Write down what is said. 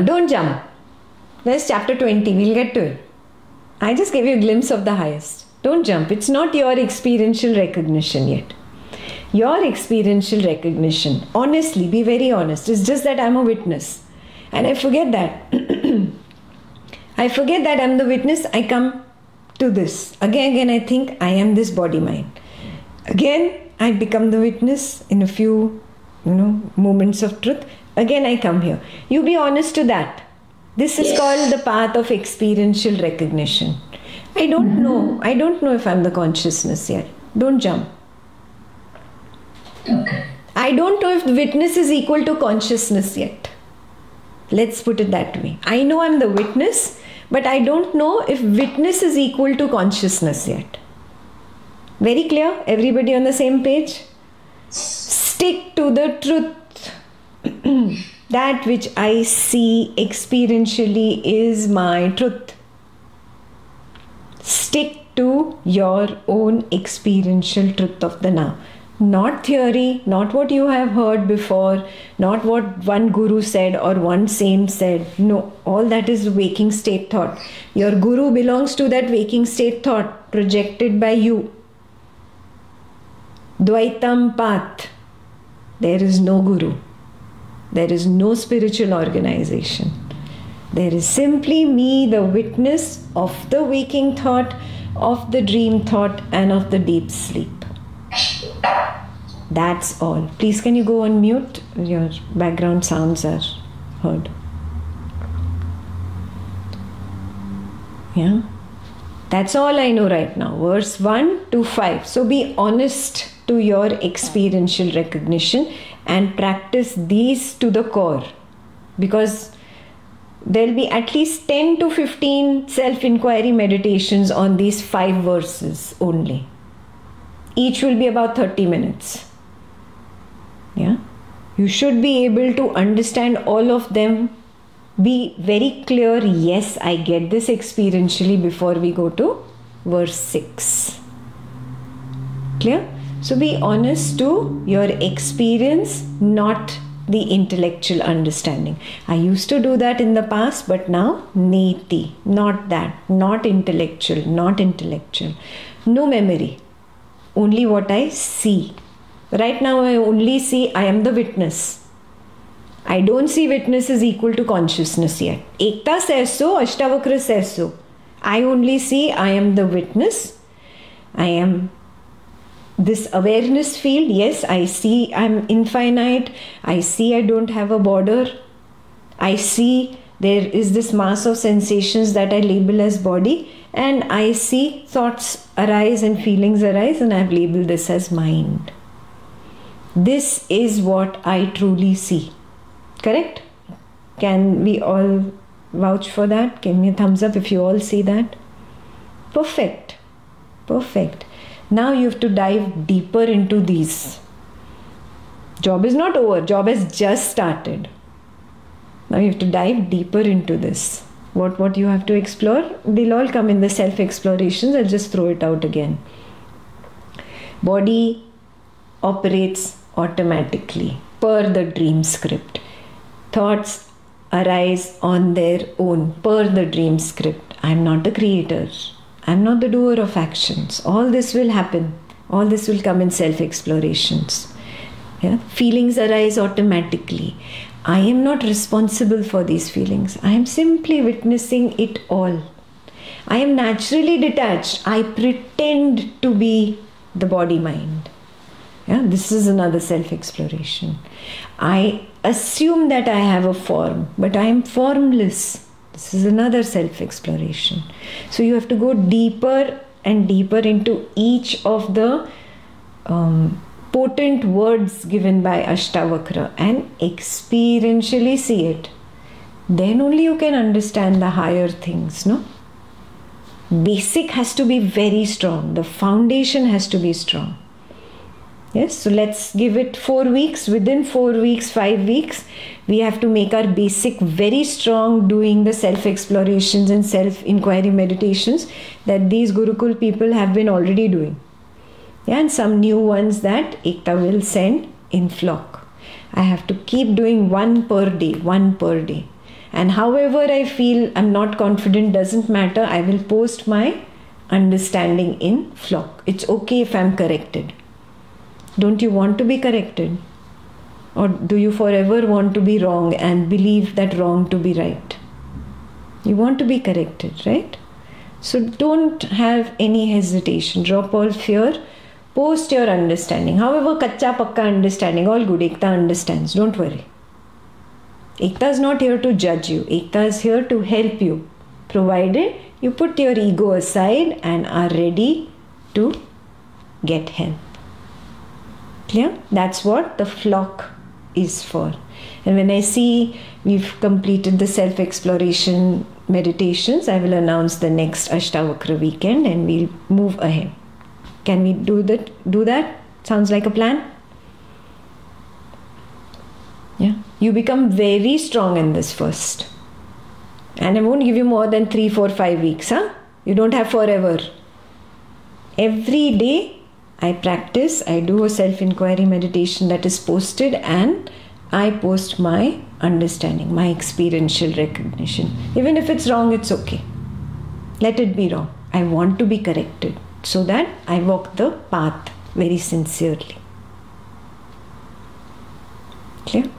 Don't jump. There's chapter 20. We'll get to it. I just gave you a glimpse of the highest. Don't jump. It's not your experiential recognition yet. Your experiential recognition, honestly, be very honest, it's just that I'm a witness. And I forget that. I forget that I'm the witness. I come to this. Again, I think I am this body-mind. Again, I become the witness in a few, moments of truth. Again, I come here. You be honest to that. This is called the path of experiential recognition. I don't know. I don't know if I'm the consciousness yet. Don't jump. Okay. I don't know if the witness is equal to consciousness yet. Let's put it that way. I know I'm the witness, but I don't know if witness is equal to consciousness yet. Very clear? Everybody on the same page? Stick to the truth. That which I see experientially is my truth. Stick to your own experiential truth of the now. Not theory, not what you have heard before, not what one guru said or one saint said. No, all that is waking state thought. Your guru belongs to that waking state thought projected by you. Dvaitam path. There is no guru. There is no spiritual organization. There is simply me, the witness of the waking thought, of the dream thought, and of the deep sleep. That's all. Please, can you go on mute? Your background sounds are heard. Yeah? That's all I know right now. Verse 1 to 5. So be honest to your experiential recognition and practice these to the core. Because there will be at least 10 to 15 self-inquiry meditations on these 5 verses only. Each will be about 30 minutes. Yeah? You should be able to understand all of them. Be very clear, yes, I get this experientially before we go to verse 6. Clear? So be honest to your experience, not the intellectual understanding. I used to do that in the past, but now neti, not that, not intellectual, not intellectual. No memory, only what I see. Right now I only see I am the witness. I don't see witness is equal to consciousness yet. Ekta says so, Ashtavakra says so. I only see I am the witness. I am this awareness field. Yes, I see I'm infinite. I see I don't have a border. I see there is this mass of sensations that I label as body. And I see thoughts arise and feelings arise, and I've labeled this as mind. This is what I truly see. Correct? Can we all vouch for that? Give me a thumbs up if you all see that. Perfect. Perfect. Now you have to dive deeper into these. Job is not over. Job has just started. Now you have to dive deeper into this. What you have to explore? They'll all come in the self-explorations. I'll just throw it out again. Body operates automatically per the dream script. Thoughts arise on their own per the dream script. I'm not the creator. I'm not the doer of actions. All this will happen. All this will come in self-explorations. Yeah? Feelings arise automatically. I am not responsible for these feelings. I am simply witnessing it all. I am naturally detached. I pretend to be the body-mind. Yeah? This is another self-exploration. I assume that I have a form, but I am formless. This is another self-exploration. So you have to go deeper and deeper into each of the potent words given by Ashtavakra and experientially see it. Then only you can understand the higher things, no? Basic has to be very strong. The foundation has to be strong. Yes, so let's give it 4 weeks. Within 4 weeks, 5 weeks, we have to make our basic very strong, doing the self-explorations and self-inquiry meditations that these Gurukul people have been already doing. Yeah, and some new ones that Ekta will send in flock. I have to keep doing one per day. And however I feel I'm not confident, doesn't matter. I will post my understanding in flock. It's okay if I'm corrected. Don't you want to be corrected? Or do you forever want to be wrong and believe that wrong to be right? You want to be corrected, right? So don't have any hesitation. Drop all fear. Post your understanding. However, kacha pakka understanding, all good. Ekta understands. Don't worry. Ekta is not here to judge you. Ekta is here to help you, provided you put your ego aside and are ready to get help. Clear? That's what the flock is for. And when I see we've completed the self-exploration meditations, I will announce the next Ashtavakra weekend and we'll move ahead. Can we do that? Sounds like a plan? Yeah. You become very strong in this first. And I won't give you more than 3, 4, 5 weeks. You don't have forever. Every day I practice, I do a self-inquiry meditation that is posted, and I post my understanding, my experiential recognition. Even if it's wrong, it's okay. Let it be wrong. I want to be corrected so that I walk the path very sincerely. Clear?